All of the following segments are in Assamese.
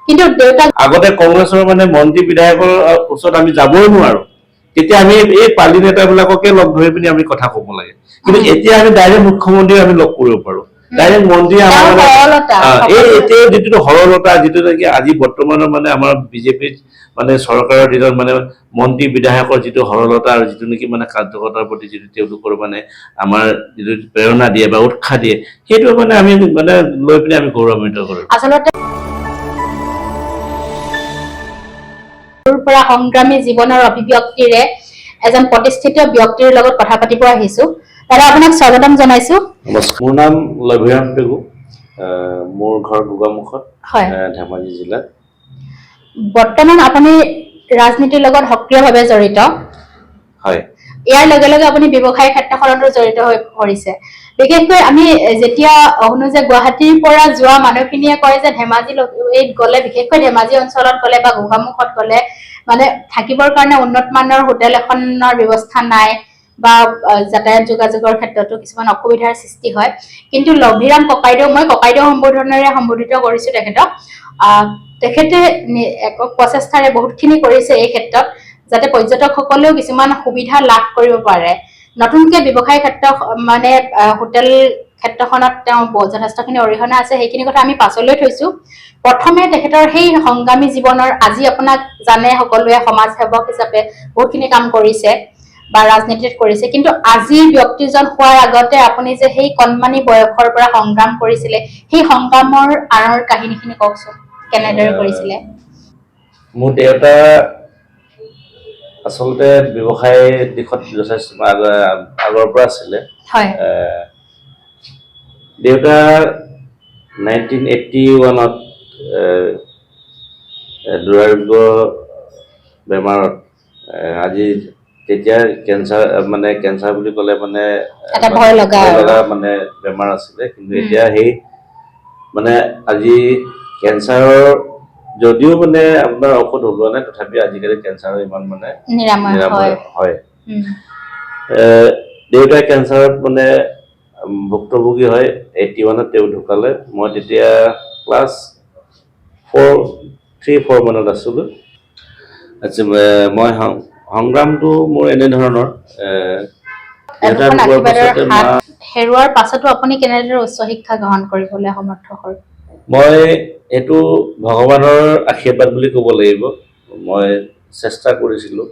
কিন্তু দেউতা আগতে কংগ্ৰেছৰ মানে মন্ত্ৰী বিধায়কৰ ওচৰত আমি যাবই নোৱাৰো তেতিয়া আমি এই পাৰ্টি নেতাবিলাককে লগ ধৰি পিনি আমি কথা ক'ব লাগে কিন্তু এতিয়া আমি ডাইৰেক্ট মুখ্যমন্ত্ৰী আমি লগ কৰিব পাৰো ডাইৰেক্ট মন্ত্ৰী আমাৰ মানে এই এতিয়া যিটো সৰলতা যিটো নেকি আজি বৰ্তমানৰ মানে আমাৰ বিজেপি মানে চৰকাৰৰ দিনত মানে মন্ত্ৰী বিধায়কৰ যিটো সৰলতা আৰু যিটো নেকি মানে কাৰ্যকৰ্তাৰ প্ৰতি যিটো তেওঁলোকৰ মানে আমাৰ যিটো প্ৰেৰণা দিয়ে বা উৎসাহ দিয়ে সেইটো মানে আমি মানে লৈ পিনি আমি গৌৰৱান্বিত কৰো আচলতে পৰা সংগ্ৰামী জীৱনৰ অভিব্যক্তিৰে এজন প্ৰতিষ্ঠিত ব্যক্তিৰ লগত কথা পাতিব আহিছো দাদা আপোনাক স্বাগতম জনাইছো নমস্কাৰ মোৰ নাম লভিৰাম পেগু মোৰ ঘৰ গোগামুখত ধেমাজি জিলাত বৰ্তমান আপুনি ৰাজনীতিৰ লগত সক্ৰিয়ভাৱে জড়িত হয় ইয়াৰ লগে লগে আপুনি ব্যৱসায় ক্ষেত্ৰখনতো জড়িত হৈ পৰিছে বিশেষকৈ আমি যেতিয়া শুনো যে গুৱাহাটীৰ পৰা যোৱা মানুহখিনিয়ে কয় যে ধেমাজি গ'লে বিশেষকৈ ধেমাজি অঞ্চলত গ'লে বা গোগামুখত গ'লে মানে থাকিবৰ কাৰণে উন্নত মানৰ হোটেল এখনৰ ব্যৱস্থা নাই বা যাতায়াত যোগাযোগৰ ক্ষেত্ৰতো কিছুমান অসুবিধাৰ সৃষ্টি হয় কিন্তু লভিৰাম ককাইদেউ মই ককাইদেউ সম্বোধনেৰে সম্বোধিত কৰিছো তেখেতক তেখেতে একক প্ৰচেষ্টাৰে বহুতখিনি কৰিছে এই ক্ষেত্ৰত যাতে পৰ্যটকসকলেও কিছুমান সুবিধা লাভ কৰিব পাৰে নতুনকৈ ব্যৱসায় ক্ষেত্ৰ মানে হোটেল ক্ষেত্ৰখনত তেওঁ যথেষ্টখিনি অৰিহণা আছে সেইখিনি কথা আমি পাছলৈ থৈছো প্ৰথমে তেখেতৰ সেই সংগ্ৰামী জীৱনৰ আজি আপোনাক জানে সকলোৱে সমাজ সেৱক হিচাপে বহুতখিনি কাম কৰিছে বা ৰাজনীতিত কৰিছে কিন্তু আজিৰ ব্যক্তিজন হোৱাৰ আগতে আপুনি যে সেই কণমানি বয়সৰ পৰা সংগ্ৰাম কৰিছিলে সেই সংগ্ৰামৰ আঁৰৰ কাহিনীখিনি কওকচোন কেনেদৰে কৰিছিলে মোৰ দেউতা আচলতে ব্যৱসায় দিশত যথেষ্ট আগৰ পৰা আছিলে হয় দেউতা 1981ত দুৰাৰোগ্য বেমাৰত আজি তেতিয়া কেঞ্চাৰ বুলি ক'লে মানে এটা ভয় লগা মানে বেমাৰ আছিলে কিন্তু এতিয়া সেই মানে আজি কেঞ্চাৰৰ যদিও মানে আপোনাৰ ঔষধ ওলোৱা নাই তথাপি আজিকালি কেঞ্চাৰৰ ইমান মানে নিৰাময় হয় দেউতাই কেঞ্চাৰত মানে ভুক্তভোগী হয় 81ত তেওঁ ঢুকালে মই তেতিয়া ক্লাছ 3-4 মানত আছিলো আচ্ছা মই সংগ্ৰামটো মোৰ এনে ধৰণৰ হেৰুৱাৰ পাছতো আপুনি কেনেদৰে উচ্চ শিক্ষা গ্ৰহণ কৰিবলৈ সমৰ্থ হ'ল মই এইটো ভগৱানৰ আশীৰ্বাদ বুলি ক'ব লাগিব মই চেষ্টা কৰিছিলো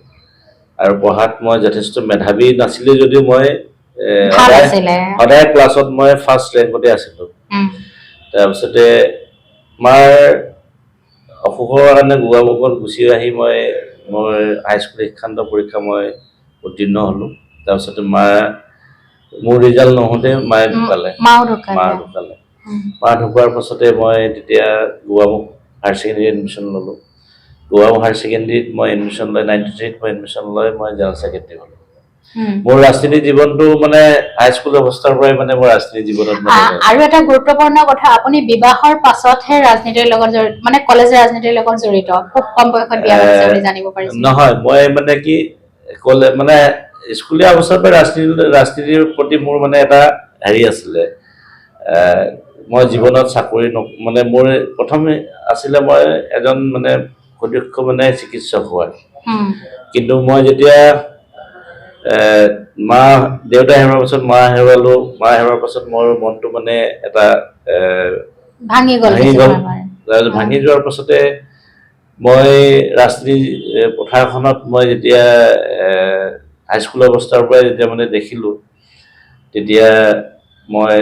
আৰু পঢ়াত মই যথেষ্ট মেধাৱী নাছিলো যদিও মই সদায় ক্লাছত মই ফাৰ্ষ্ট ৰেংকতে আছিলো তাৰপিছতে মাৰ অসুখৰ কাৰণে গোগামুখত গুচি আহি মই মোৰ হাইস্কুল শিক্ষান্ত পৰীক্ষা মই উত্তীৰ্ণ হ'লো তাৰপিছতে মোৰ ৰিজাল্ট নহওঁতে মায়ে ঢুকালে মা ঢুকোৱাৰ পাছতে মই তেতিয়া গোগামুখ হায়াৰ ছেকেণ্ডেৰী এডমিশ্যন ল'লো গোগামুখ হায়াৰ ছেকেণ্ডেৰীত মই এডমিশ্যন লৈ 93ত মই এডমিশ্যন লৈ মই জেনেৰেল ছেক্ৰেটাৰী হ'লো মোৰ ৰাজনীতি জীৱনটো মানে হাইস্কুল অৱস্থাৰ পৰাই মানে মোৰ ৰাজনীতি জীৱনত আৰু এটা গুৰুত্বপূৰ্ণ কথা আপুনি বিবাহৰ পাছতহে ৰাজনীতিৰ লগত জড়িত মানে কলেজ ৰাজনীতিৰ লগত জড়িত খুব কম বয়সত বিয়া পাতিছে বুলি জানিব পাৰিছো নহয় মই মানে কি ক'লে মানে স্কুলীয়া অৱস্থাৰ পৰা ৰাজনীতিৰ প্ৰতি মোৰ মানে এটা হেৰি আছিলে মই জীৱনত চাকৰি মানে মোৰ প্ৰথমে আছিলে মই এজন মানে সুদক্ষ মানে চিকিৎসক হোৱাৰ কিন্তু মই যেতিয়া দেউতা হেৰুৱাৰ পাছত মা হেৰুৱাৰ পাছত মোৰ মনটো মানে এটা ভাঙি যোৱাৰ পাছতে মই ৰাজনীতি পথাৰখনত মই যেতিয়া হাইস্কুল অৱস্থাৰ পৰাই যেতিয়া মানে দেখিলো তেতিয়া মই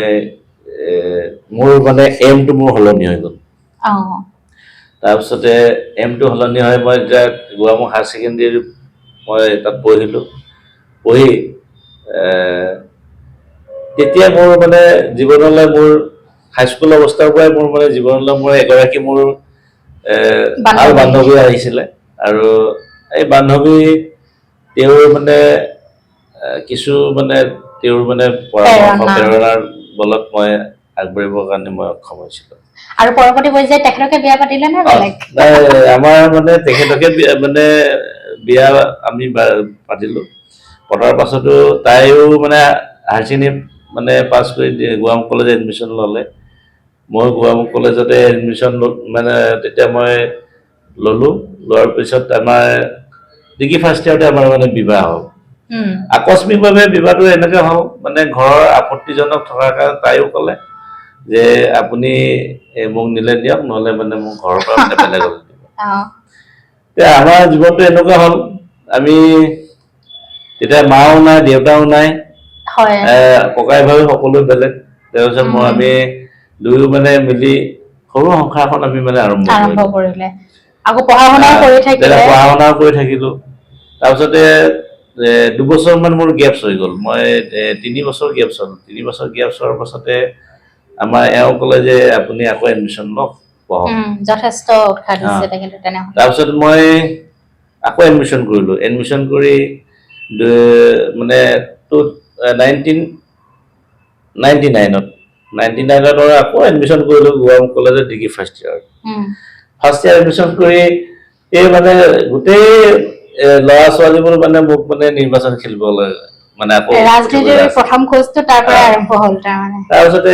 মোৰ মানে এমটো মোৰ সলনি হৈ গ'ল তাৰপিছতে এমটো সলনি হয় মই যেতিয়া গোগামুখ হায়াৰ ছেকেণ্ডেৰী মই তাত পঢ়ি তেতিয়া মোৰ মানে জীৱনলৈ মোৰ হাইস্কুল অৱস্থাৰ পৰাই মোৰ মানে জীৱনলৈ মোৰ এগৰাকী মোৰ ভাল বান্ধৱী আহিছিলে আৰু এই বান্ধৱী তেওঁৰ মানে কিছু মানে তেওঁৰ মানে পৰামৰ্শ প্ৰেৰণাৰ বলত মই আগবাঢ়িবৰ কাৰণে মই অক্ষম হৈছিলো আৰু পৰৱৰ্তী পৰ্যায়ত তেখেতকে বিয়া পাতিলে নে বেলেগ আমাৰ মানে তেখেতকে মানে বিয়া আমি পাতিলো পতাৰ পাছতো তাইও মানে হায়াৰ ছেকেণ্ডেৰী মানে পাছ কৰি গোগামুখ কলেজত এডমিশ্যন ল'লে মই গোৱামুখ কলেজতে এডমিশ্যন মানে তেতিয়া মই ল'লোঁ লোৱাৰ পিছত আমাৰ ডিগ্ৰী ফাৰ্ষ্ট ইয়াৰতে আমাৰ মানে বিবাহ হ'ল আকস্মিকভাৱে বিবাহটো এনেকে হ'ল মানে ঘৰৰ আপত্তিজনক থকাৰ কাৰণে তাইও ক'লে যে আপুনি মোক নিলে দিয়ক নহ'লে মানে মোক ঘৰৰ পৰা মানে বেলেগত দিব এতিয়া আমাৰ জীৱনটো এনেকুৱা হ'ল আমি তেতিয়া মাও নাই দেউতাও নাই ককাই ভাই সকলো বেলেগ তাৰপিছত মই আমি দুয়ো মানে মিলি সৰু সংসাৰখন আমি মানে আৰম্ভ কৰিলে আকৌ পঢ়া শুনাও কৰি থাকিলো তাৰপিছতে 2 বছৰমান মোৰ গেপছ হৈ গ'ল মই 3 বছৰ গেপছ হ'ল 3 বছৰ গেপছ হোৱাৰ পাছতে আমাৰ এওঁ ক'লে যে আপুনি আকৌ এডমিশ্যন লওক পঢ়ক যথেষ্ট উৎসাহ দিছে তেখেতে তেনেহ'লে তাৰপিছত মই আকৌ এডমিশ্যন কৰিলোঁ এডমিশ্যন কৰি মানে 1999ত আকৌ এডমিশ্যন কৰিলোঁ গোৱামুখ কলেজত ডিগ্ৰী ফাৰ্ষ্ট ইয়াৰ এডমিশ্যন কৰি এই মানে গোটেই ল'ৰা ছোৱালীবোৰ মানে মোক মানে নিৰ্বাচন খেলিবলৈ মানে আকৌ ৰাজনীতিৰ প্ৰথম খোজটো তাৰ পৰা আৰম্ভ হ'ল তাৰপিছতে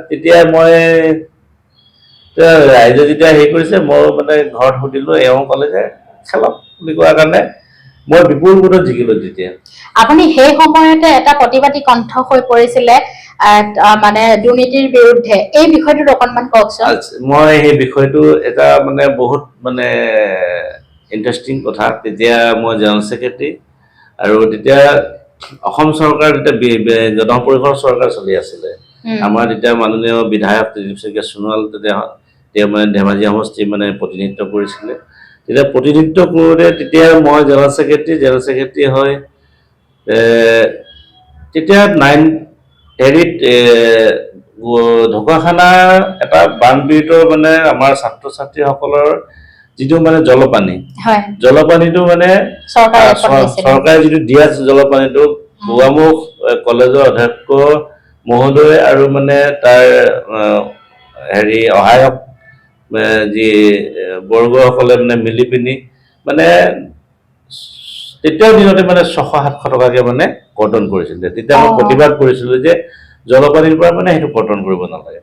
তেতিয়া মই ৰাইজে যেতিয়া হেৰি কৰিছে মই মানে ঘৰত সুধিলো এওঁ ক'লে যে খেলক বুলি কোৱাৰ কাৰণে মই বিপুল ভোটত জিকিলোঁ তেতিয়া আপুনি সেই সময়তে এটা প্ৰতিবাদী কণ্ঠ হৈ পৰিছিলে মানে দুৰ্নীতিৰ বিৰুদ্ধে এই বিষয়টোত অকণমান কওকচোন মই সেই বিষয়টো এটা মানে বহুত মানে ইণ্টাৰেষ্টিং কথা তেতিয়া মই জেনেৰেল ছেক্ৰেটাৰী আৰু তেতিয়া অসম চৰকাৰ তেতিয়া জনপৰিষদ চৰকাৰ চলি আছিলে আমাৰ তেতিয়া মাননীয় বিধায়ক ত্ৰিদীপ শইকীয়া সোণোৱাল তেওঁ মানে ধেমাজি সমষ্টিৰ মানে প্ৰতিনিধিত্ব কৰিছিলে তেতিয়া প্ৰতিনিধিত্ব কৰোঁতে তেতিয়া মই জেনেৰেল ছেক্ৰেটাৰী হয় তেতিয়া ঢকুৱাখানা এটা বানপীড়িত মানে আমাৰ ছাত্ৰ ছাত্ৰীসকলৰ যিটো মানে জলপানীটো মানে চৰকাৰে যিটো দিয়া জলপানীটো গোৱামুখ কলেজৰ অধ্যক্ষ মহোদয় আৰু মানে তাৰ সহায়ক যি বৰ্গসকলে মানে মিলি পিনি মানে তেতিয়াৰ দিনতে মানে 600-700 টকাকে মানে কৰ্তন কৰিছিলে তেতিয়া মই প্ৰতিবাদ কৰিছিলোঁ যে জলপানীৰ পৰা মানে সেইটো কৰ্তন কৰিব নালাগে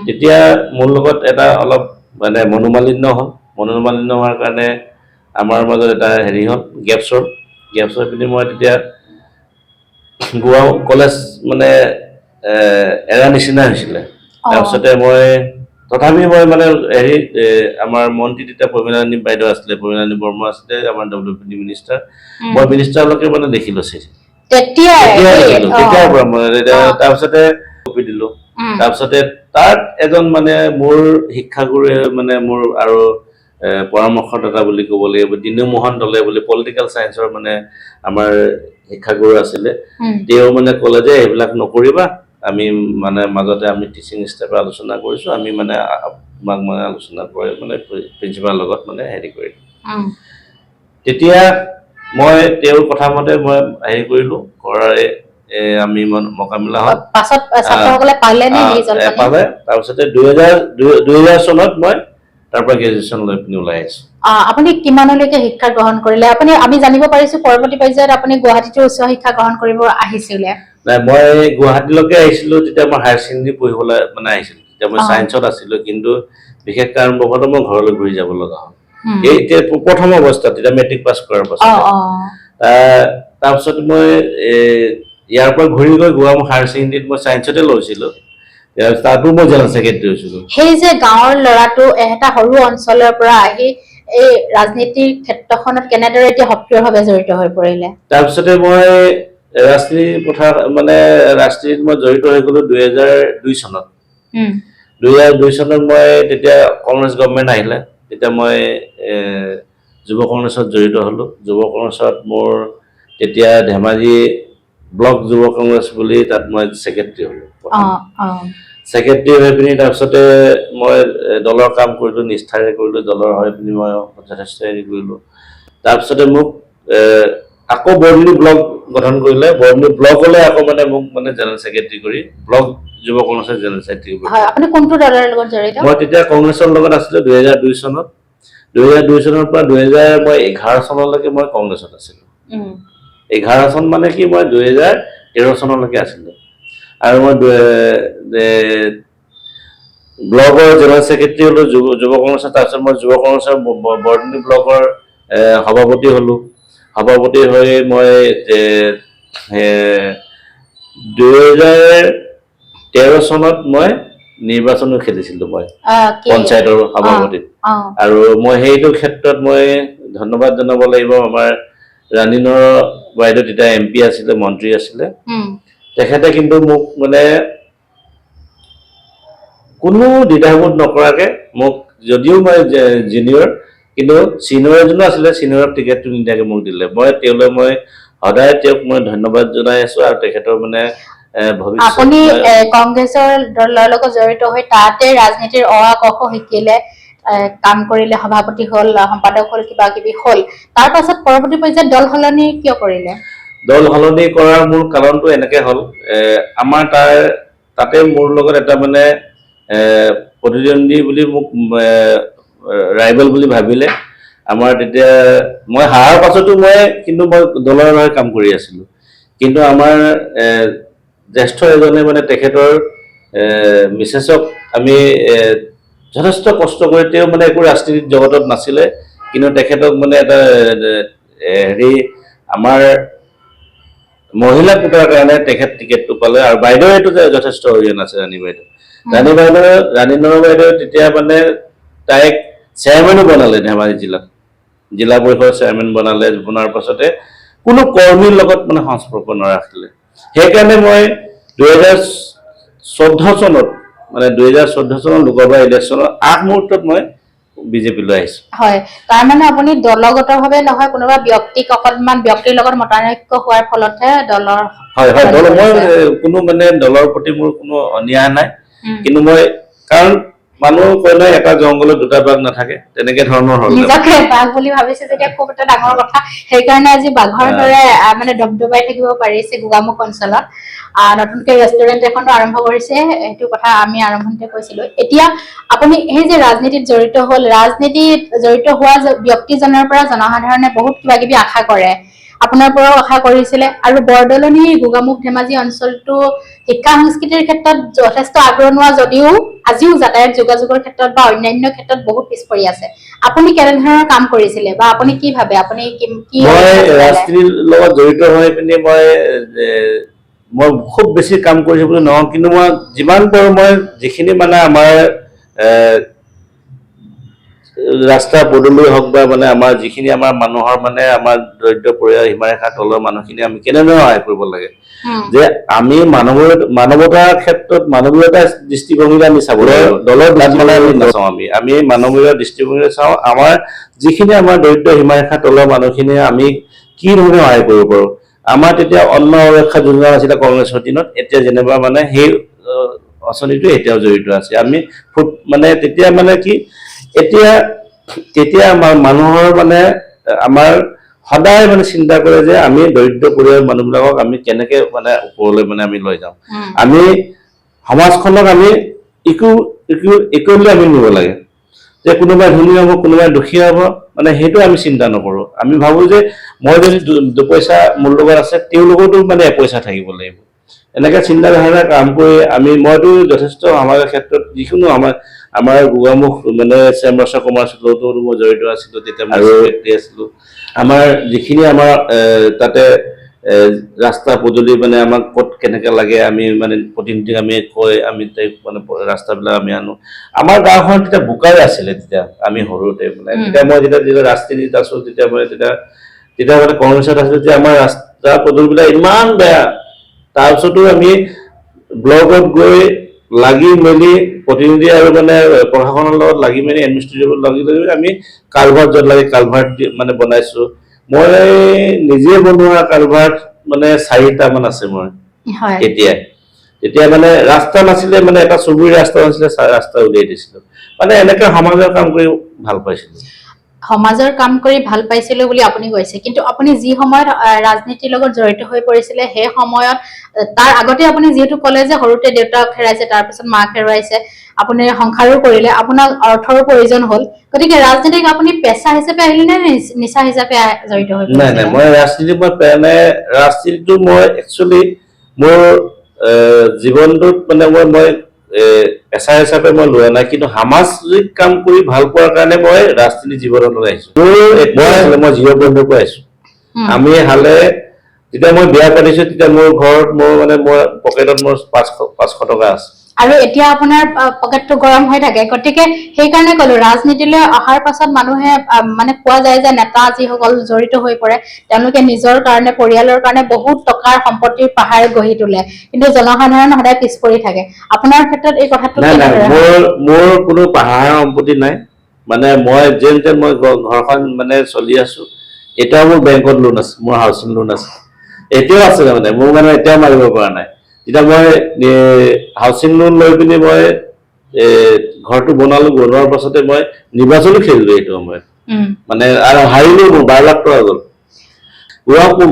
তেতিয়া মোৰ লগত এটা অলপ মানে মনোমালিন্য হোৱাৰ কাৰণে আমাৰ মাজত এটা হেৰি হ'ল গেপছ হৈ পিনি মই তেতিয়া গোৱামুখ কলেজ মানে এৰা নিচিনা হৈছিলে তাৰপিছতে মই তথাপি মই মানে হেৰি আমাৰ মন্ত্ৰী তেতিয়া প্ৰমীলাৰাণী বাইদেউ আছিলে প্ৰমীলাৰাণী বৰ্মা আছিলে আমাৰ WPD মিনিষ্টাৰ মই মিনিষ্টাৰলৈকে মানে দেখিলোঁ তেতিয়াৰ পৰা মই তাৰপিছতে কপি দিলোঁ তাৰপিছতে তাত এজন মানে মোৰ শিক্ষাগুৰুৱে মানে মোৰ আৰু পৰামৰ্শদাতা বুলি ক'ব লাগিব দিনু মোহন দলে বুলি পলিটিকেল চায়েন্সৰ মানে আমাৰ শিক্ষাগুৰু আছিলে তেওঁ মানে ক'লে যে এইবিলাক নকৰিবা আমি মানে মাজতে আমি টিচিং ষ্টাফে আলোচনা কৰিছোঁ আমি মানে আমাক মানে আলোচনা কৰি মানে প্ৰিন্সিপালৰ লগত মানে হেৰি কৰিলোঁ তেতিয়া মই তেওঁৰ কথা মতে মই হেৰি কৰিলোঁ কৰাৰে আমি মোকাবিলা হ'ল পাছত ছাত্ৰসকলে পালে তাৰপিছতে 2000 চনত মই তাৰ পৰা গ্ৰেজুৱেশ্যন লৈ পিনি ওলাই আহিছোঁ আপুনি কিমানলৈকে শিক্ষা গ্ৰহণ কৰিলে আমি জানিব পাৰিছোঁ পৰৱৰ্তী পৰ্যায়ত আপুনি গুৱাহাটীতো উচ্চ শিক্ষা গ্ৰহণ কৰিব আহিছিলে নাই মই গুৱাহাটীলৈকে আহিছিলোঁ তেতিয়া মই হায়াৰ ছেকেণ্ডেৰী পঢ়িবলৈ মানে আহিছিলোঁ তেতিয়া মই ছায়েন্সত আছিলোঁ কিন্তু বিশেষ কাৰণবশতঃ মই ঘৰলৈ ঘূৰি যাব লগা হ'ল এই প্ৰথম অৱস্থাত তেতিয়া মেট্ৰিক পাছ কৰাৰ পাছত তাৰপিছত মই ইয়াৰ পৰা ঘূৰি গৈ গোৱামুখ হায়াৰ ছেকেণ্ডেৰীত মই ছায়েন্সতে লৈছিলোঁ তাতো মই জেনেৰেল ছেক্ৰেটাৰী হৈছিলোঁ সেই যে গাঁৱৰ ল'ৰাটো এটা সৰু অঞ্চলৰ পৰা আহি এই ৰাজনীতিৰ ক্ষেত্ৰখনত কেনেদৰে এতিয়া সক্ৰিয়ভাৱে জড়িত হৈ পৰিলে তাৰপিছতে মই ৰাজনীতিত মই জড়িত হৈ গ'লো 2002 চনত 2002 চনত মই তেতিয়া কংগ্ৰেছ গভৰ্ণমেণ্ট আহিলে তেতিয়া মই যুৱ কংগ্ৰেছত জড়িত হ'লোঁ যুৱ কংগ্ৰেছত মোৰ তেতিয়া ধেমাজি ব্লক যুৱ কংগ্ৰেছ বুলি তাত মই ছেক্ৰেটাৰী হ'লোঁ ছেক্ৰেটাৰী হৈ পিনি তাৰপিছতে মই দলৰ কাম কৰিলোঁ নিষ্ঠাৰে কৰিলোঁ দলৰ হৈ পিনি মই যথেষ্ট হেৰি কৰিলোঁ তাৰপিছতে মোক আকৌ বৰমুলি ব্লক গঠন কৰিলে বৰমুলি ব্লকলৈ আকৌ মানে মোক মানে জেনেৰেল ছেক্ৰেটাৰী কৰি ব্লক যুৱ কংগ্ৰেছৰ জেনেৰেল ছেক্ৰেটাৰী আপুনি কোনটো দলৰ লগত জড়িত মই তেতিয়া কংগ্ৰেছৰ লগত আছিলোঁ 2002 চনত 2002 চনৰ পৰা 2011 চনলৈকে মই কংগ্ৰেছত আছিলোঁ 11 চন মানে কি মই 2013 চনলৈকে আছিলোঁ আৰু মই ব্লকৰ জেনেৰেল ছেক্ৰেটাৰী হলো যুৱ কংগ্ৰেছৰ, তাৰপিছত মই যুৱ কংগ্ৰেছৰ বৰদনী ব্লকৰ সভাপতি হলো। সভাপতি হৈ মই 2013 চনত মই নিৰ্বাচনো খেলিছিলো মই পঞ্চায়তৰ সভাপতিত। আৰু মই সেইটো ক্ষেত্ৰত মই ধন্যবাদ জনাব লাগিব আমাৰ ৰাণীনৰ বাইদেউ, তেতিয়া MP আছিলে, মন্ত্ৰী আছিলে। তেখেতে কিন্তু মোক মানে কোনো দ্বিধাবোধ নকৰাকে মোক, যদিও মই জুনিয়ৰ কিন্তু চিনিয়ৰ এজনো আছিলে, চিনিয়ৰৰ টিকেটটো নিদিয়াকে মোক দিলে। মই সদায় তেওঁক মই ধন্যবাদ জনাই আছো। আৰু তেখেতৰ মানে আপুনি কংগ্ৰেছৰ দলৰ লগত জড়িত হৈ তাতে ৰাজনীতিৰ ক শিকিলে, কাম কৰিলে, সভাপতি হল, সম্পাদক হল, কিবা কিবি হল। তাৰ পাছত পৰৱৰ্তী পৰ্যায়ত দল সলনি কিয় কৰিলে? দল সলনি কৰাৰ মূল কাৰণটো এনেকে হ'ল, আমাৰ তাতে মোৰ লগত এটা মানে প্ৰতিদ্বন্দ্বী বুলি মোক ৰাইভেল বুলি ভাবিলে। আমাৰ তেতিয়া মই হাৰাৰ পাছতো কিন্তু মই দলৰ হৈ কাম কৰি আছিলো। কিন্তু আমাৰ জ্যেষ্ঠ এজনে মানে তেখেতৰ মিছেছক আমি যথেষ্ট কষ্ট কৰি, তেওঁ মানে একো ৰাজনীতিক জগতত নাছিলে, কিন্তু তেখেতক মানে এটা আমাৰ মহিলা কোটাৰ কাৰণে তেখেত টিকেটটো পালে। আৰু বাইদেউ এইটো যথেষ্ট অৰিহণা আছে, ৰাণী বাইদেউ। ৰাণীনৰ বাইদেউ তেতিয়া মানে তাইক চেয়াৰমেনো বনালে, ধেমাজি জিলা পৰিষদৰ চেয়াৰমেন বনালে। বনোৱাৰ পাছতে কোনো কৰ্মীৰ লগত মানে সংস্পৰ্শ নাৰাখিলে। সেইকাৰণে মই 2014 চনত লোকসভা ইলেকশ্যনৰ আগমুহূৰ্তত মই বিজেপিলৈ আহিছো। হয়, তাৰমানে আপুনি দলগতভাৱে নহয়, কোনোবা ব্যক্তিৰ লগত মতানৈক্য হোৱাৰ ফলতহে দলৰ হয় মই কোনো মানে দলৰ প্ৰতি মোৰ কোনো অন্যায় নাই। কিন্তু মই, কাৰণ মানুহ কয় নহয়, এটা জংঘলত দুটা বাঘ নাথাকে, তেনেকে ধৰণৰ হ'ল। নিজকে বাঘ বুলি ভাবিছে যেতিয়া খুব এটা ডাঙৰ কথা। সেইকাৰণে আজি বাঘৰ দৰে মানে দবদবাই থাকিব পাৰিছে গোগামুখ অঞ্চলত। নতুনকৈ ৰেষ্টুৰেণ্ট এখনো আৰম্ভ কৰিছে, সেইটো কথা আমি আৰম্ভণিতে কৈছিলো। এতিয়া আপুনি সেই যে ৰাজনীতিত জড়িত হল, ৰাজনীতিত জড়িত হোৱা ব্যক্তিজনৰ পৰা জনসাধাৰণে বহুত কিবা কিবি আশা কৰে, আপোনাৰ পৰাও আশা কৰিছিলে। আৰু বৰদলনি গোগামুখ ধেমাজি অঞ্চলটো শিক্ষা সংস্কৃতিৰ ক্ষেত্ৰত যথেষ্ট আগৰণুৱা যদিও আজিও যাতায়াত যোগাযোগৰ ক্ষেত্ৰত বা অন্যান্য ক্ষেত্ৰত বহুত পিছ পৰি আছে। আপুনি কেনেধৰণৰ কাম কৰিছিলে বা আপুনি কি ভাবে? আপুনি মই ৰাজনীতিৰ লগত জড়িত হৈ পিনি মই খুব বেছি কাম কৰিছো বুলি নহয়, কিন্তু মই যিমান পাৰো মই যিখিনি মানে আমাৰ ৰাস্তা পদূলি হওক বা মানে আমাৰ যিখিনি আমাৰ মানুহৰ মানে আমাৰ দৰিদ্ৰ পৰিয়াল, সীমাৰেখাৰ তলৰ মানুহখিনি আমি কেনেদৰে সহায় কৰিব লাগে, যে আমি মানৱতাৰ ক্ষেত্ৰত মানৱীয়তাৰ দৃষ্টিভংগীৰে আমি চাব লাগিব। দলৰ ব্লাড মানে আমি নাচাওঁ, আমি মানৱীয় দৃষ্টিভংগীৰে চাওঁ। আমাৰ যিখিনি আমাৰ দৰিদ্ৰ সীমাৰেখাৰ তলৰ মানুহখিনি আমি কি ধৰণে সহায় কৰিব পাৰো। আমাৰ তেতিয়া অন্ন সুৰক্ষা যোজনা আছিলে কংগ্ৰেছৰ দিনত, এতিয়া যেনিবা মানে সেই আঁচনিটো এতিয়াও জড়িত আছে। আমি মানে তেতিয়া মানে কি, তেতিয়া আমাৰ মানুহৰ মানে আমাৰ সদায় মানে চিন্তা কৰে যে আমি দৰিদ্ৰ পৰিয়ালৰ মানুহবিলাকক আমি কেনেকে মানে ওপৰলৈ মানে আমি লৈ যাওঁ, আমি সমাজখনক আমি ইকুৱেলি আমি নিব লাগে, যে কোনোবাই ধনী হ'ব, কোনোবাই দুখীয়া হ'ব, মানে সেইটো আমি চিন্তা নকৰো। আমি ভাবো যে মই যদি দুপইচা মোৰ লগত আছে, তেওঁলোকতো মানে এপইচা থাকিব লাগিব। এনেকে চিন্তাধাৰা কাম কৰি মইতো যথেষ্ট সমাজৰ ক্ষেত্ৰত যিকোনো আমাৰ গোগামুখ মানে চেম্বাৰ্ছ অফ কমাৰ্চতো মই জড়িত আছিলো, তেতিয়া মই সেক্ৰেটাৰী আছিলো। আমাৰ যিখিনি আমাৰ তাতে ৰাস্তা পদূলি মানে আমাক ক'ত কেনেকে লাগে, আমি মানে প্ৰতিনিধিক আমি আমি মানে ৰাস্তাবিলাক আমি আনো। আমাৰ গাঁওখন তেতিয়া বোকাই আছিলে, তেতিয়া আমি সৰুতে মানে তেতিয়া মই যেতিয়া ৰাজনীতিত আছো, তেতিয়া মানে কংগ্ৰেছত আছিলো, তেতিয়া আমাৰ ৰাস্তা পদূলিবিলাক ইমান বেয়া। তাৰপিছতো আমি ব্লকত গৈ লাগি মেলি প্ৰতিনিধি আৰু মানে প্ৰশাসনৰ লগত লাগি মেলি এডমিনিষ্ট্ৰেটিভত লাগি আমি কালভাৰ্ট য'ত লাগে কালভাৰ্ট মানে বনাইছো। মই নিজে বনোৱা কালভাৰ্ট মানে 4টা মান আছে মোৰ তেতিয়া মানে ৰাস্তা নাছিলে, মানে এটা চুবুৰী ৰাস্তা নাছিলে, ৰাস্তা উলিয়াই দিছিলো। মানে এনেকে সমাজৰ কাম কৰি ভাল পাইছিলো। সমাজৰ কাম কৰি ভাল পাইছিলো বুলি আপুনি কৈছে, কিন্তু আপুনি যি সময়ত ৰাজনীতিৰ লগত জড়িত হৈ পৰিছিলে, সেই সময়ত তাৰ আগতে আপুনি যিহেতু ক'লে যে সৰুতে দেউতাক হেৰাইছে, তাৰপিছত মাক হেৰুৱাইছে, আপুনি সংসাৰো কৰিলে, আপোনাক অৰ্থৰো প্ৰয়োজন হ'ল। গতিকে ৰাজনীতিক আপুনি পেচা হিচাপে আহিলে নে নিচা হিচাপে জড়িত হৈ পৰিছিলে? নাই, মই ৰাজনীতিটো মই একচুৱেলি মোৰ জীৱনটোত মানে মই পেছা হিচাপে মই লোৱা নাই, কিন্তু সামাজিক কাম কৰি ভাল পোৱাৰ কাৰণে মই ৰাজনীতি জীৱনলৈ আহিছো। মই জীৱ বন্ধুৰ পৰা আহিছো। আমি হালে যেতিয়া মই বিয়া পাতিছো তেতিয়া মোৰ ঘৰত মোৰ পকেটত মোৰ 500 টকা আছে। আৰু এতিয়া আপোনাৰ পকেটটো গৰম হৈ থাকে, গতিকে সেইকাৰণে কলো ৰাজনীতিলৈ অহাৰ পাছত মানুহে মানে কোৱা যায় যে নেতা যিসকল জড়িত হৈ পৰে তেওঁলোকে নিজৰ কাৰণে পৰিয়ালৰ কাৰণে বহুত টকাৰ সম্পত্তিৰ পাহাৰ গঢ়ি তোলে, কিন্তু জনসাধাৰণ সদায় পিছ পৰি থাকে। আপোনাৰ ক্ষেত্ৰত এই কথাটো নাই মোৰ কোনো পাহাৰ সম্পত্তি নাই। মানে মই যেন মই ঘৰখন মানে চলি আছো। এতিয়াও মোৰ বেংকত লোন আছে, মোৰ হাউচিং লোন আছে, এতিয়াও আছে। মানে মোৰ মানে এতিয়াও মাৰিব পৰা নাই। যেতিয়া মই হাউচিং লোন লৈ পিনি মই ঘৰটো বনোৱাৰ পাছতে মই নিৰ্বাচনো খেলিলো এইটো সময়ত। মানে আৰু হাৰিলো, মোৰ 12 লাখ টকা গ'ল।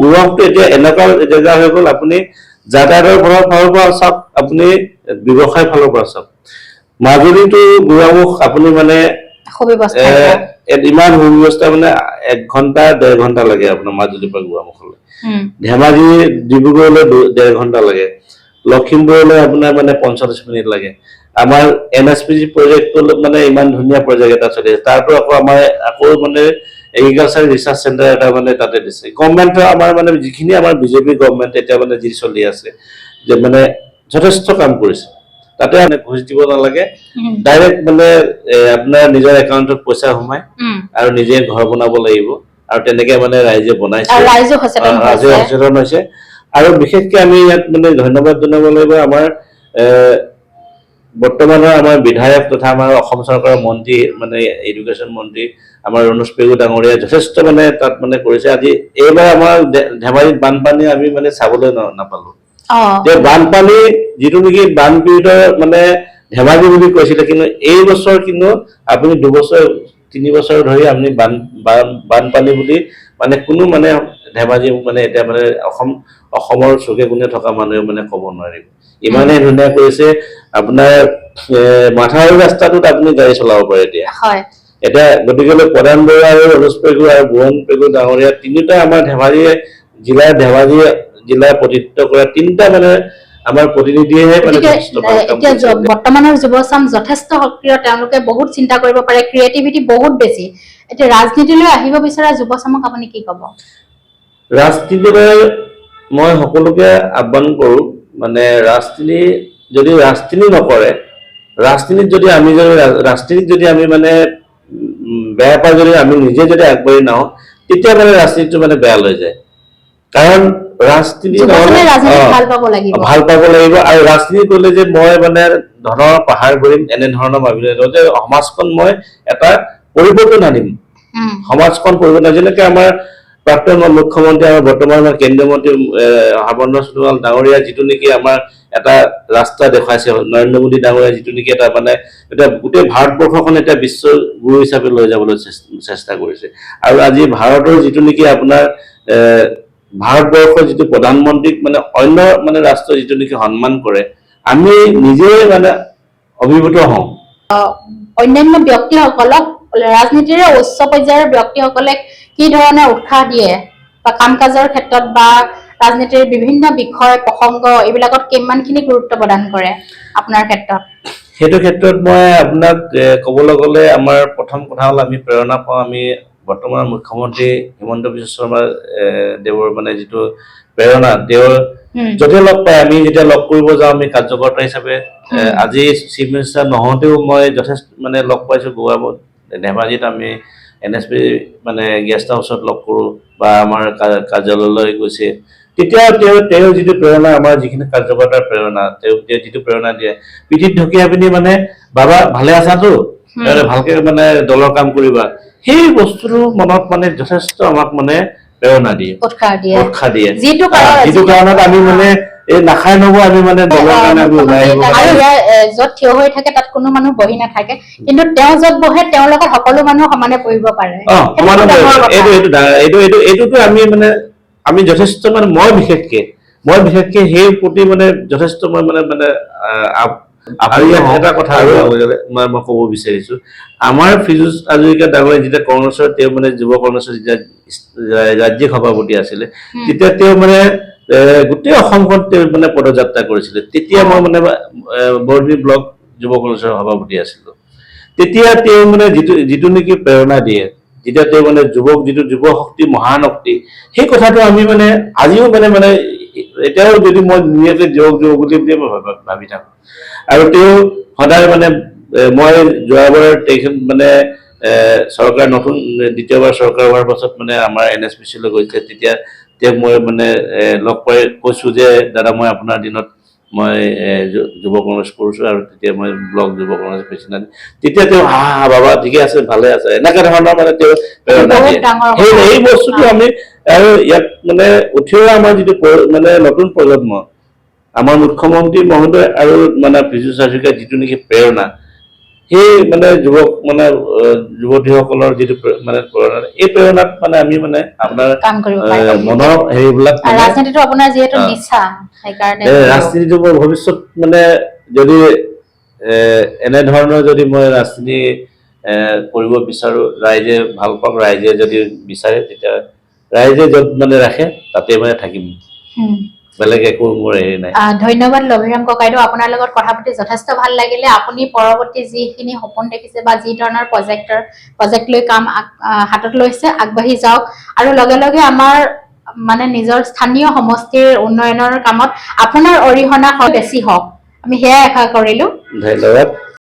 গুৱাহাটীটো এতিয়া এনেকুৱা জেগা হৈ গ'ল, আপুনি যাতায়াতৰ ফালৰ পৰা চাওক, আপুনি ব্যৱসায় ফালৰ পৰা চাওক। মাজুলীটো গুৱামুখ আপুনি মানে ইমান সুব্যৱস্থা, মানে 1 ঘণ্টা 1.5 ঘণ্টা লাগে আপোনাৰ মাজুলীৰ পৰা গুৱামুখলৈ। ধেমাজি ডিব্ৰুগড়লৈ 1.5 ঘণ্টা লাগে। লখিমপুৰলৈ আপোনাৰ মানে 45 মিনিট লাগে। আমাৰ NSPC প্ৰজেক্টটো মানে ইমান ধুনীয়া প্ৰজেক্ট এটা চলি আছে, তাৰতো আকৌ মানে এগ্ৰিকালচাৰ ৰিচাৰ্চ চেণ্টাৰ এটা মানে তাতে দিছে। গভৰ্ণমেণ্টৰ আমাৰ মানে যিখিনি আমাৰ বিজেপি গভৰ্ণমেণ্ট এতিয়া মানে যি চলি আছে, যে মানে যথেষ্ট কাম কৰিছে। তাতে মানে ঘুষ দিব নালাগে, ডাইৰেক্ট মানে আপোনাৰ নিজৰ একাউণ্টত পইচা সোমায় আৰু নিজে ঘৰ বনাব লাগিব। আৰু তেনেকে মানে ৰাইজে বনাইছে, ৰাইজে সচেতন হৈছে। আৰু বিশেষকে আমি ইয়াত মানে ধন্যবাদ জনাব লাগিব আমাৰ বৰ্তমানৰ আমাৰ বিধায়ক তথা আমাৰ অসম চৰকাৰৰ মন্ত্ৰী, মানে এডুকেশ্যন মন্ত্ৰী আমাৰ ৰণোজ পেগু ডাঙৰীয়া যথেষ্ট মানে তাত মানে কৰিছে। আজি এইবাৰ আমাৰ ধেমাজিত বানপানী আমি মানে চাবলৈ নাপালো। যে বানপানী যিটো নেকি বানপীড়িতৰ মানে ধেমাজি বুলি কৈছিলে, কিন্তু এই বছৰ কিন্তু আপুনি 2 বছৰ 3 বছৰ ধৰি আপুনি বানপানী বুলি মানে কোনো মানে ধেমাজি মানে এতিয়া মানে অসমৰ চুকে কোণে থকা মানুহে মানে ক'ব নোৱাৰিব। ইমানেই ধুনীয়া কৰিছে। আপোনাৰ মাথাউৰি ৰাস্তাটোত আপুনি গাড়ী চলাব পাৰে এতিয়া। গতিকে প্ৰধান বৰুৱা আৰু ৰণোজ পেগু আৰু বুৰণ পেগু ডাঙৰীয়া তিনিটা আমাৰ ধেমাজি জিলাৰ প্ৰতিনিধিত্ব কৰা 3টা মানে আমাৰ প্ৰতিনিধিয়েহে মানে এতিয়া বৰ্তমানৰ যুৱচাম যথেষ্ট সক্ৰিয়, তেওঁলোকে বহুত চিন্তা কৰিব পাৰে, ক্ৰিয়েটিভিটি বহুত বেছি। এতিয়া ৰাজনীতিলৈ আহিব বিচৰা যুৱচামক আপুনি কি ক'ব? ৰাজনীতিলৈ মই সকলোকে আহ্বান কৰো, মানে ৰাজনীতি নকৰে, ৰাজনীতিত যদি আমি মানে বেয়া পাই যদি আমি নিজে যদি আগবাঢ়ি নাহো, তেতিয়া মানে ৰাজনীতিটো মানে বেয়া লৈ যায়। কাৰণ ৰাজনীতি ভাল পাব লাগিব, আৰু ৰাজনীতি কৰিলে যে মই মানে ধনৰ পাহাৰ গঢ়িম এনেধৰণৰ ভাবিলে যে সমাজখন মই এটা পৰিৱৰ্তন আনিম। সমাজখন পৰিৱৰ্তন, যেনেকে আমাৰ প্ৰাক্তন মুখ্যমন্ত্ৰী আমাৰ বৰ্তমান কেন্দ্ৰীয় মন্ত্ৰী সৰ্বানন্দ সোণোৱাল ডাঙৰীয়া যিটো নেকি আমাৰ এটা ৰাস্তা দেখুৱাইছে, নৰেন্দ্ৰ মোদী ডাঙৰীয়া যিটো নেকি এটা মানে এতিয়া গোটেই ভাৰতবৰ্ষখন এতিয়া বিশ্ব গুৰু হিচাপে লৈ যাবলৈ চেষ্টা কৰিছে। আৰু আজি ভাৰতৰ যিটো নেকি আপোনাৰ ভাৰতবৰ্ষৰ যিটো প্ৰধানমন্ত্ৰীক মানে অন্য মানে ৰাষ্ট্ৰ যিটো নেকি সন্মান কৰে, আমি নিজে মানে অভিভূত হওঁ। অন্যান্য ব্যক্তিসকলক ৰাজনীতিৰে উচ্চ পৰ্যায়ৰ ব্যক্তিসকলে কি ধৰণে উৎসাহ দিয়ে বা কাম কাজৰ ক্ষেত্ৰত বা ৰাজনীতিৰ বিভিন্ন বিষয় প্ৰসংগ এইবিলাকত কিমানখিনি গুৰুত্ব প্ৰদান কৰে আপোনাৰ ক্ষেত্ৰত? সেইটো ক্ষেত্ৰত মই আপোনাক ক'বলৈ গ'লে আমাৰ প্ৰথম কথা হ'ল আমি প্ৰেৰণা পাওঁ, আমি বৰ্তমানৰ মুখ্যমন্ত্ৰী হিমন্ত বিশ্ব শৰ্মা দেৱৰ মানে যিটো প্ৰেৰণা, তেওঁৰ য'তে লগ পাই আমি যেতিয়া লগ কৰিব যাওঁ আমি কাৰ্যকৰ্তা হিচাপে, আজি চিফ মিনিষ্টাৰ নহওঁতেও মই যথেষ্ট মানে লগ পাইছো ধেমাজিত আমি NSPC মানে গেষ্ট হাউচত লগ কৰোঁ বা আমাৰ কাৰ্যালয়লৈ গৈছে, তেতিয়া তেওঁ যিটো প্ৰেৰণা, আমাৰ যিখিনি কাৰ্যকৰ্তাৰ প্ৰেৰণা, তেওঁ যিটো প্ৰেৰণা দিয়ে, পিঠিত ঢকিয়াই পিনি মানে বাবা ভালে আছাতো, ভালকে মানে দলৰ কাম কৰিবা, সেই বস্তুটো মনত মানে যথেষ্ট আমাক মানে প্ৰেৰণা দিয়ে, উৎসাহ দিয়ে। যিটো কাৰণত আমি মানে এই নাখাই নব আমি মানে দলৰ কাৰণে আমি ওলাই আহিব আৰু য'ত থিয় হৈ থাকে তাত কোনো মানুহ বহি নাথাকে, কিন্তু তেওঁ য'ত বহে তেওঁৰ লগত সকলো মানুহ সমানে বহিব পাৰে। এইটোতো আমি যথেষ্ট মানে মই বিশেষকে সেই প্ৰতি মানে যথেষ্ট মই মানে আৰু এটা কথা মই ক'ব বিচাৰিছো, আমাৰ ফিৰোজ হাজৰিকা ডাঙৰীয়া যেতিয়া কংগ্ৰেছৰ তেওঁ মানে যুৱ কংগ্ৰেছৰ যেতিয়া ৰাজ্যিক সভাপতি আছিলে, তেতিয়া তেওঁ মানে গোটেই অসমখন তেওঁ মানে পদযাত্ৰা কৰিছিলে তেতিয়া মই মানে বৰদুবি ব্লক যুৱ কংগ্ৰেছৰ সভাপতি আছিলো তেতিয়া তেওঁ মানে যিটো নেকি প্ৰেৰণা দিয়ে যেতিয়া তেওঁ মানে যিটো যুৱ শক্তি মহান শক্তি সেই কথাটো আমি মানে আজিও মানে এতিয়াও যদি মই দুনীয়াতে যুৱক বুলি মই ভাবি থাকো আৰু তেওঁ সদায় মানে মই যোৱাবাৰ তেখেত মানে চৰকাৰ নতুন দ্বিতীয়বাৰ চৰকাৰ হোৱাৰ পাছত মানে আমাৰ NSPC-লৈ গৈছে তেতিয়া তেওঁক মই মানে লগ পাই কৈছো যে দাদা মই আপোনাৰ দিনত মই যুৱ কংগ্ৰেছ কৰিছো আৰু তেতিয়া মই ব্লক যুৱ কংগ্ৰেছ প্ৰেচিডেণ্ট তেতিয়া তেওঁ বাবা ঠিকে আছে ভালে আছে এনেকুৱা ধৰণৰ মানে তেওঁ প্ৰেৰণা দিয়ে সেই বস্তুটো আমি আৰু ইয়াত মানে উঠি অহা আমাৰ যিটো মানে নতুন প্ৰজন্ম আমাৰ মুখ্যমন্ত্ৰী মহোদয় আৰু মানে পিছু হাজৰিকাৰ যিটো নেকি প্ৰেৰণা সেই মানে যুৱক মানে যুৱতীসকলৰ যিটো মানে প্ৰেৰণা এই প্ৰেৰণাত মানে আমি মানে আপোনাৰ মনৰ হেৰিবিলাক ৰাজনীতিটো আপোনাৰ যিহেতু নিচা সেইকাৰণে ৰাজনীতিটো মই ভৱিষ্যত মানে যদি এনেধৰণৰ যদি মই ৰাজনীতি কৰিব বিচাৰো ৰাইজে ভাল পাওক ৰাইজে যদি বিচাৰে তেতিয়া ৰাইজে য'ত মানে ৰাখে তাতে মানে থাকিম বেলেগ একো মোৰ হেৰি নাই ধন্যবাদ লভিৰাম ককাইদেউ আপোনাৰ লগত কথা পাতি যথেষ্ট ভাল লাগিলে আপুনি পৰৱৰ্তী যিখিনি সপোন দেখিছে বা যি ধৰণৰ প্ৰজেক্ট লৈ কাম হাতত লৈছে আগবাঢ়ি যাওক আৰু লগে লগে আমাৰ মানে নিজৰ স্থানীয় সমষ্টিৰ উন্নয়নৰ কামত আপোনাৰ অৰিহণা বেছি হওক আমি সেয়াই আশা কৰিলো ধন্যবাদ